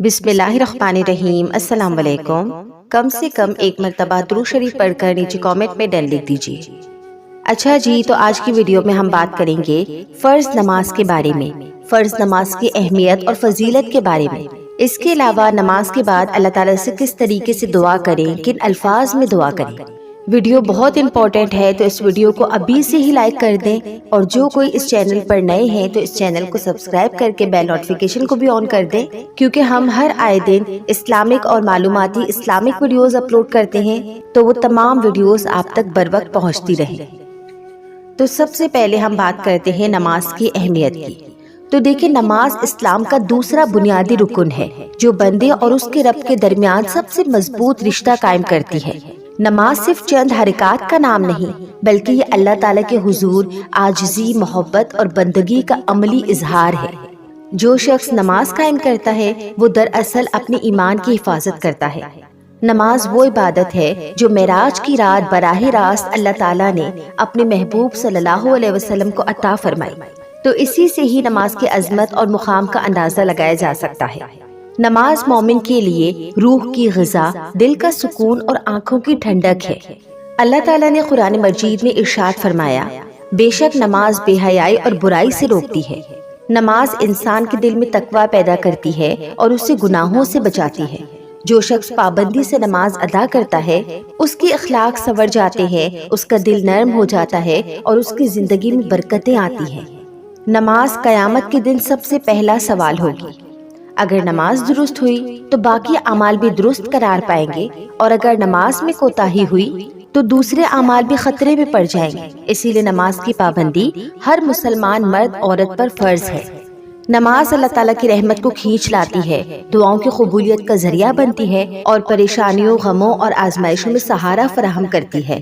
بسم اللہ الرحمن الرحیم۔ السلام علیکم۔ کم سے کم ایک مرتبہ درود شریف پڑھ کر نیچے کامنٹ میں ڈن لکھ دیجیے۔ اچھا جی، تو آج کی ویڈیو میں ہم بات کریں گے فرض نماز کے بارے میں، فرض نماز کی اہمیت اور فضیلت کے بارے میں۔ اس کے علاوہ نماز کے بعد اللہ تعالیٰ سے کس طریقے سے دعا کریں، کن الفاظ میں دعا کریں۔ ویڈیو بہت امپورٹنٹ ہے، تو اس ویڈیو کو ابھی سے ہی لائک کر دیں، اور جو کوئی اس چینل پر نئے ہیں تو اس چینل کو سبسکرائب کر کے بیل نوٹیفیکیشن کو بھی آن کر دیں، کیونکہ ہم ہر آئے دن اسلامک اور معلوماتی اسلامک ویڈیوز اپلوڈ کرتے ہیں، تو وہ تمام ویڈیوز آپ تک بر وقت پہنچتی رہیں۔ تو سب سے پہلے ہم بات کرتے ہیں نماز کی اہمیت کی۔ تو دیکھیں، نماز اسلام کا دوسرا بنیادی رکن ہے جو بندے اور اس کے رب کے درمیان سب سے مضبوط رشتہ قائم کرتی ہے۔ نماز صرف چند حرکات کا نام نہیں، بلکہ یہ اللہ تعالیٰ کے حضور عاجزی، محبت اور بندگی کا عملی اظہار ہے۔ جو شخص نماز قائم کرتا ہے وہ دراصل اپنے ایمان کی حفاظت کرتا ہے۔ نماز وہ عبادت ہے جو معراج کی رات براہ راست اللہ تعالیٰ نے اپنے محبوب صلی اللہ علیہ وسلم کو عطا فرمائی، تو اسی سے ہی نماز کی عظمت اور مقام کا اندازہ لگایا جا سکتا ہے۔ نماز مومن کے لیے روح کی غذا، دل کا سکون اور آنکھوں کی ٹھنڈک ہے۔ اللہ تعالیٰ نے قرآن مجید میں ارشاد فرمایا، بے شک نماز بے حیائی اور برائی سے روکتی ہے۔ نماز انسان کے دل میں تقویٰ پیدا کرتی ہے اور اسے گناہوں سے بچاتی ہے۔ جو شخص پابندی سے نماز ادا کرتا ہے، اس کی اخلاق سنور جاتے ہیں، اس کا دل نرم ہو جاتا ہے اور اس کی زندگی میں برکتیں آتی ہیں۔ نماز قیامت کے دن سب سے پہلا سوال ہوگی۔ اگر نماز درست ہوئی تو باقی اعمال بھی درست قرار پائیں گے، اور اگر نماز میں کوتاہی ہوئی تو دوسرے اعمال بھی خطرے میں پڑ جائیں گے۔ اسی لیے نماز کی پابندی ہر مسلمان مرد عورت پر فرض ہے۔ نماز اللہ تعالیٰ کی رحمت کو کھینچ لاتی ہے، دعاؤں کی قبولیت کا ذریعہ بنتی ہے اور پریشانیوں، غموں اور آزمائشوں میں سہارا فراہم کرتی ہے۔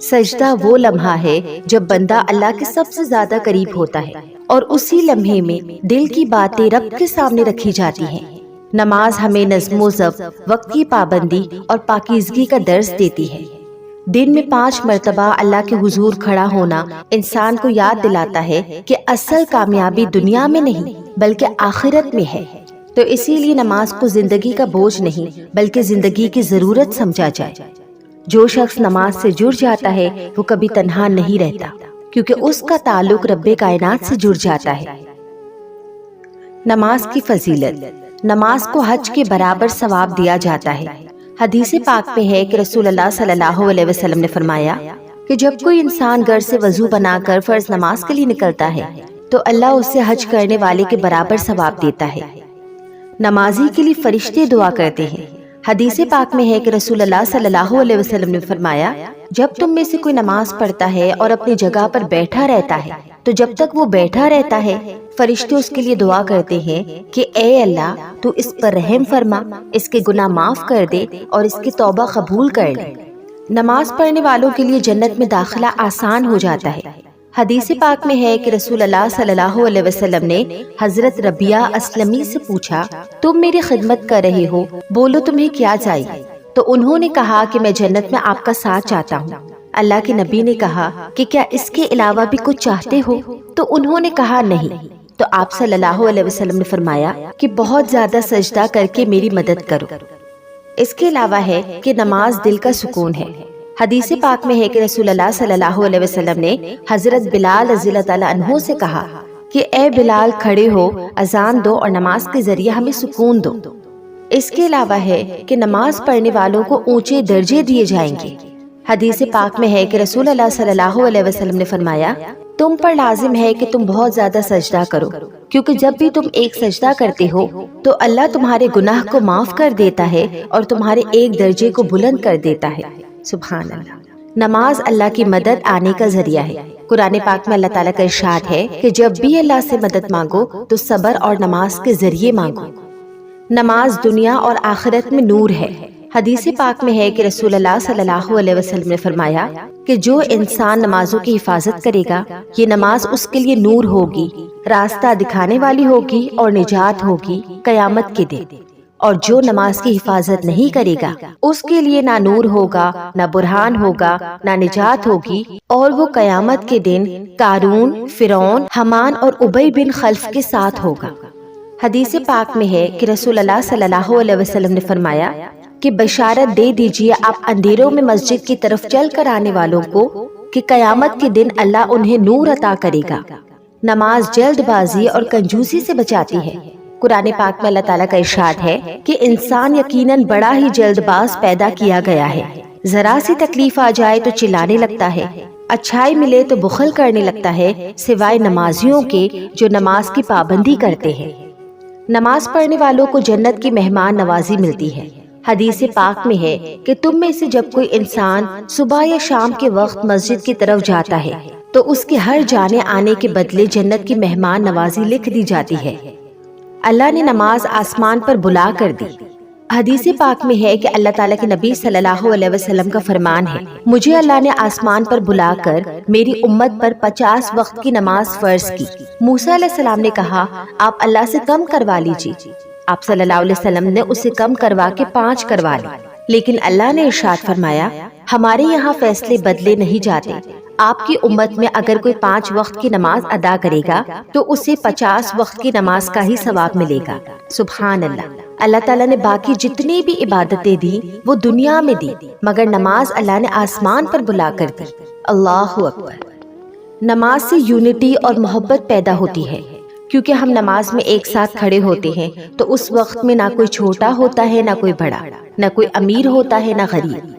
سجدہ وہ لمحہ ہے جب بندہ اللہ کے سب سے زیادہ قریب ہوتا ہے، اور اسی لمحے میں دل کی باتیں رب کے سامنے رکھی جاتی ہیں۔ نماز ہمیں نظم و ضبط، وقت کی پابندی اور پاکیزگی کا درس دیتی ہے۔ دن میں 5 مرتبہ اللہ کے حضور کھڑا ہونا انسان کو یاد دلاتا ہے کہ اصل کامیابی دنیا میں نہیں بلکہ آخرت میں ہے۔ تو اسی لیے نماز کو زندگی کا بوجھ نہیں بلکہ زندگی کی ضرورت سمجھا جائے۔ جو شخص نماز سے جڑ جاتا ہے وہ کبھی تنہا نہیں رہتا، کیونکہ اس کا تعلق رب کائنات سے جڑ جاتا ہے۔ نماز کی فضیلت۔ نماز کو حج کے برابر ثواب دیا جاتا ہے۔ حدیث پاک میں ہے کہ رسول اللہ صلی اللہ علیہ وسلم نے فرمایا کہ جب کوئی انسان گھر سے وضو بنا کر فرض نماز کے لیے نکلتا ہے تو اللہ اسے حج کرنے والے کے برابر ثواب دیتا ہے۔ نمازی کے لیے فرشتے دعا کرتے ہیں۔ حدیث پاک میں ہے کہ رسول اللہ صلی اللہ علیہ وسلم نے فرمایا، جب تم میں سے کوئی نماز پڑھتا ہے اور اپنی جگہ پر بیٹھا رہتا ہے تو جب تک وہ بیٹھا رہتا ہے فرشتے اس کے لیے دعا کرتے ہیں کہ اے اللہ، تو اس پر رحم فرما، اس کے گناہ معاف کر دے اور اس کی توبہ قبول کر لے۔ نماز پڑھنے والوں کے لیے جنت میں داخلہ آسان ہو جاتا ہے۔ حدیث پاک میں ہے کہ رسول اللہ صلی اللہ علیہ وسلم نے حضرت ربیعہ اسلمی سے پوچھا، تم میری خدمت کر رہے ہو، بولو تمہیں کیا چاہیے؟ تو انہوں نے کہا کہ میں جنت میں آپ کا ساتھ چاہتا ہوں۔ اللہ کے نبی نے کہا کہ کیا اس کے علاوہ بھی کچھ چاہتے ہو؟ تو انہوں نے کہا نہیں۔ تو آپ صلی اللہ علیہ وسلم نے فرمایا کہ بہت زیادہ سجدہ کر کے میری مدد کرو۔ اس کے علاوہ ہے کہ نماز دل کا سکون ہے۔ حدیث پاک میں ہے کہ رسول اللہ صلی اللہ علیہ وسلم نے حضرت بلال رضی اللہ تعالیٰ عنہ سے کہا کہ اے بلال، کھڑے ہو، اذان دو اور نماز کے ذریعے ہمیں سکون دو۔ اس کے علاوہ ہے کہ نماز پڑھنے والوں کو اونچے درجے دیے جائیں گے۔ حدیث پاک میں ہے کہ رسول اللہ صلی اللہ علیہ وسلم نے فرمایا، تم پر لازم ہے کہ تم بہت زیادہ سجدہ کرو، کیونکہ جب بھی تم ایک سجدہ کرتے ہو تو اللہ تمہارے گناہ کو معاف کر دیتا ہے اور تمہارے ایک درجے کو بلند کر دیتا ہے۔ سبحان اللہ۔ نماز اللہ کی مدد آنے کا ذریعہ ہے۔ قرآن پاک میں اللہ تعالیٰ کا ارشاد ہے کہ جب بھی اللہ سے مدد مانگو تو صبر اور نماز کے ذریعے مانگو۔ نماز دنیا اور آخرت میں نور ہے۔ حدیث پاک میں ہے کہ رسول اللہ صلی اللہ علیہ وسلم نے فرمایا کہ جو انسان نمازوں کی حفاظت کرے گا، یہ نماز اس کے لیے نور ہوگی، راستہ دکھانے والی ہوگی اور نجات ہوگی قیامت کے دن۔ اور جو نماز کی حفاظت نہیں کرے گا اس کے لیے نہ نور ہوگا، نہ برہان ہوگا، نہ نجات ہوگی، اور وہ قیامت کے دن قارون، فرعون، حامان اور ابی بن خلف کے ساتھ ہوگا۔ حدیث پاک میں ہے کہ رسول اللہ صلی اللہ علیہ وسلم نے فرمایا کہ بشارت دے دیجئے آپ اندھیروں میں مسجد کی طرف چل کر آنے والوں کو کہ قیامت کے دن اللہ انہیں نور عطا کرے گا۔ نماز جلد بازی اور کنجوسی سے بچاتی ہے۔ قرآن پاک میں اللہ تعالیٰ کا ارشاد ہے کہ انسان یقیناً بڑا ہی جلد باز پیدا کیا گیا ہے، ذرا سی تکلیف آ جائے تو چلانے لگتا ہے، اچھائی ملے تو بخل کرنے لگتا ہے، سوائے نمازیوں کے جو نماز کی پابندی کرتے ہیں۔ نماز پڑھنے والوں کو جنت کی مہمان نوازی ملتی ہے۔ حدیث پاک میں ہے کہ تم میں سے جب کوئی انسان صبح یا شام کے وقت مسجد کی طرف جاتا ہے تو اس کے ہر جانے آنے کے بدلے جنت کی مہمان نوازی لکھ دی جاتی ہے۔ اللہ نے نماز آسمان پر بلا کر دی۔ حدیث پاک میں ہے کہ اللہ تعالیٰ کے نبی صلی اللہ علیہ وسلم کا فرمان ہے، مجھے اللہ نے آسمان پر بلا کر میری امت پر 50 وقت کی نماز فرض کی۔ موسیٰ علیہ السلام نے کہا آپ اللہ سے کم کروا لیجیے، آپ صلی اللہ علیہ وسلم نے اسے کم کروا کے 5 کروا لی، لیکن اللہ نے ارشاد فرمایا ہمارے یہاں فیصلے بدلے نہیں جاتے، آپ کی امت میں اگر کوئی 5 وقت کی نماز ادا کرے گا تو اسے 50 وقت کی نماز کا ہی ثواب ملے گا۔ سبحان اللہ۔ اللہ تعالیٰ نے باقی جتنی بھی عبادتیں دی وہ دنیا میں دی، مگر نماز اللہ نے آسمان پر بلا کر دی۔ اللہ اکبر۔ نماز سے یونٹی اور محبت پیدا ہوتی ہے، کیونکہ ہم نماز میں ایک ساتھ کھڑے ہوتے ہیں تو اس وقت میں نہ کوئی چھوٹا ہوتا ہے نہ کوئی بڑا، نہ کوئی امیر ہوتا ہے نہ غریب۔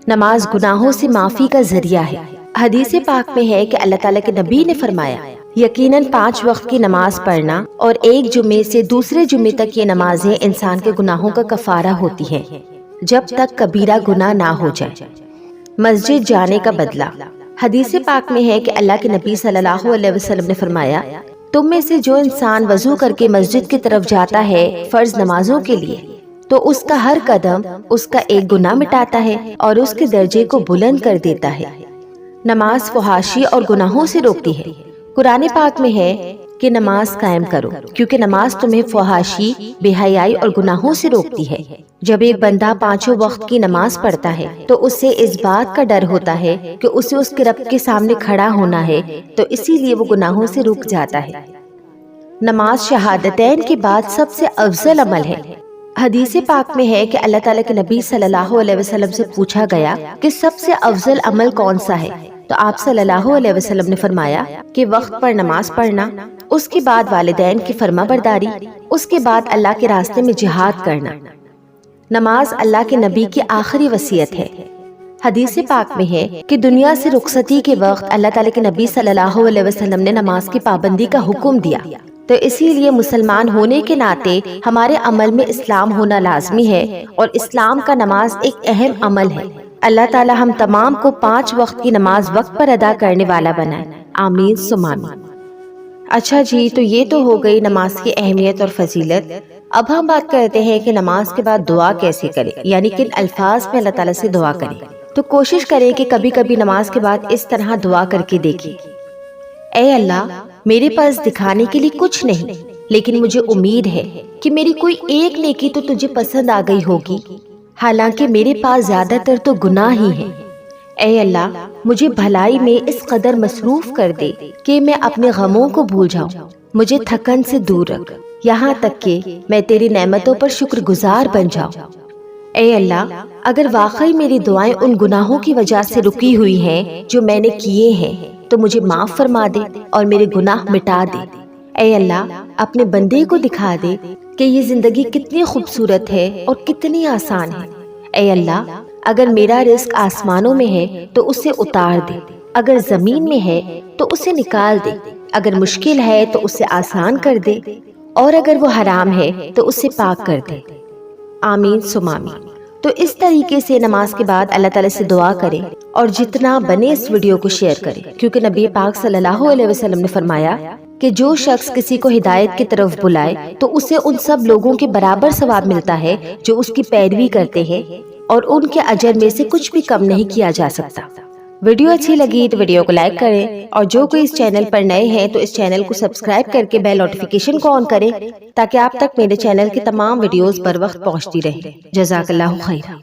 نماز گناہوں سے معافی کا ذریعہ ہے۔ حدیث پاک میں ہے کہ اللہ تعالیٰ کے نبی نے فرمایا یقیناً 5 وقت کی نماز پڑھنا اور ایک جمعے سے دوسرے جمعے تک یہ نمازیں انسان کے گناہوں کا کفارہ ہوتی ہیں جب تک کبیرہ گناہ نہ ہو جائے۔ مسجد جانے کا بدلہ۔ حدیث پاک میں ہے کہ اللہ کے نبی صلی اللہ علیہ وسلم نے فرمایا تم میں سے جو انسان وضو کر کے مسجد کی طرف جاتا ہے فرض نمازوں کے لیے تو اس کا ہر قدم اس کا ایک گناہ مٹاتا ہے اور اس کے درجے کو بلند کر دیتا ہے۔ نماز فحاشی اور گناہوں سے روکتی ہے۔ قرآن پاک میں ہے کہ نماز قائم کرو کیونکہ نماز تمہیں فحاشی، بے حیائی اور گناہوں سے روکتی ہے۔ جب ایک بندہ 5 وقت کی نماز پڑھتا ہے تو اسے اس بات کا ڈر ہوتا ہے کہ اسے اس کے رب کے سامنے کھڑا ہونا ہے، تو اسی لیے وہ گناہوں سے رک جاتا ہے۔ نماز شہادتین کے بعد سب سے افضل عمل ہے۔ حدیث پاک میں ہے کہ اللہ تعالیٰ کے نبی صلی اللہ علیہ وسلم سے پوچھا گیا کہ سب سے افضل عمل کون سا ہے، تو آپ صلی اللہ علیہ وسلم نے فرمایا کہ وقت پر نماز پڑھنا، اس کے بعد والدین کی فرما برداری، اس کے بعد اللہ کے راستے میں جہاد کرنا۔ نماز اللہ کے نبی کی آخری وصیت ہے۔ حدیث پاک میں ہے کہ دنیا سے رخصتی کے وقت اللہ تعالیٰ کے نبی صلی اللہ علیہ وسلم نے نماز کی پابندی کا حکم دیا، تو اسی لیے مسلمان ہونے کے ناطے ہمارے عمل میں اسلام ہونا لازمی ہے، اور اسلام کا نماز ایک اہم عمل ہے۔ اللہ تعالی ہم تمام کو 5 وقت کی نماز وقت پر ادا کرنے والا بنائے، آمین ثم آمین۔ اچھا جی، تو یہ تو ہو گئی نماز کی اہمیت اور فضیلت۔ اب ہم بات کرتے ہیں کہ نماز کے بعد دعا کیسے کریں، یعنی کن الفاظ میں اللہ تعالیٰ سے دعا کریں۔ تو کوشش کریں کہ کبھی کبھی نماز کے بعد اس طرح دعا کر کے دیکھیں، اے اللہ میرے پاس دکھانے کے لیے کچھ نہیں، لیکن مجھے امید ہے کہ میری کوئی ایک نیکی تو تجھے پسند آ گئی ہوگی، حالانکہ میرے پاس زیادہ تر تو گناہ ہی ہیں۔ اے اللہ مجھے بھلائی میں اس قدر مصروف کر دے کہ میں اپنے غموں کو بھول جاؤں، مجھے تھکن سے دور رکھ، یہاں تک کہ میں تیری نعمتوں پر شکر گزار بن جاؤں۔ اے اللہ اگر واقعی میری دعائیں ان گناہوں کی وجہ سے رکی ہوئی ہیں جو میں نے کیے ہیں تو مجھے معاف فرما دے اور میرے گناہ مٹا دے۔ اے اللہ اپنے بندے کو دکھا دے کہ یہ زندگی کتنی خوبصورت ہے اور کتنی آسان ہے۔ اے اللہ اگر میرا رزق آسمانوں میں ہے تو اسے اتار دے، اگر زمین میں ہے تو اسے نکال دے، اگر مشکل ہے تو اسے آسان کر دے، اور اگر وہ حرام ہے تو اسے پاک کر دے، آمین ثم آمین۔ تو اس طریقے سے نماز کے بعد اللہ تعالیٰ سے دعا کریں، اور جتنا بنے اس ویڈیو کو شیئر کریں، کیونکہ نبی پاک صلی اللہ علیہ وسلم نے فرمایا کہ جو شخص کسی کو ہدایت کی طرف بلائے تو اسے ان سب لوگوں کے برابر ثواب ملتا ہے جو اس کی پیروی کرتے ہیں، اور ان کے اجر میں سے کچھ بھی کم نہیں کیا جا سکتا۔ ویڈیو اچھی لگی تو ویڈیو کو لائک کریں، اور جو کوئی اس چینل پر نئے ہیں تو اس چینل کو سبسکرائب کر کے بیل نوٹیفیکیشن کو آن کریں تاکہ آپ تک میرے چینل کی تمام ویڈیوز بر وقت پہنچتی رہیں۔ جزاک اللہ خیرا۔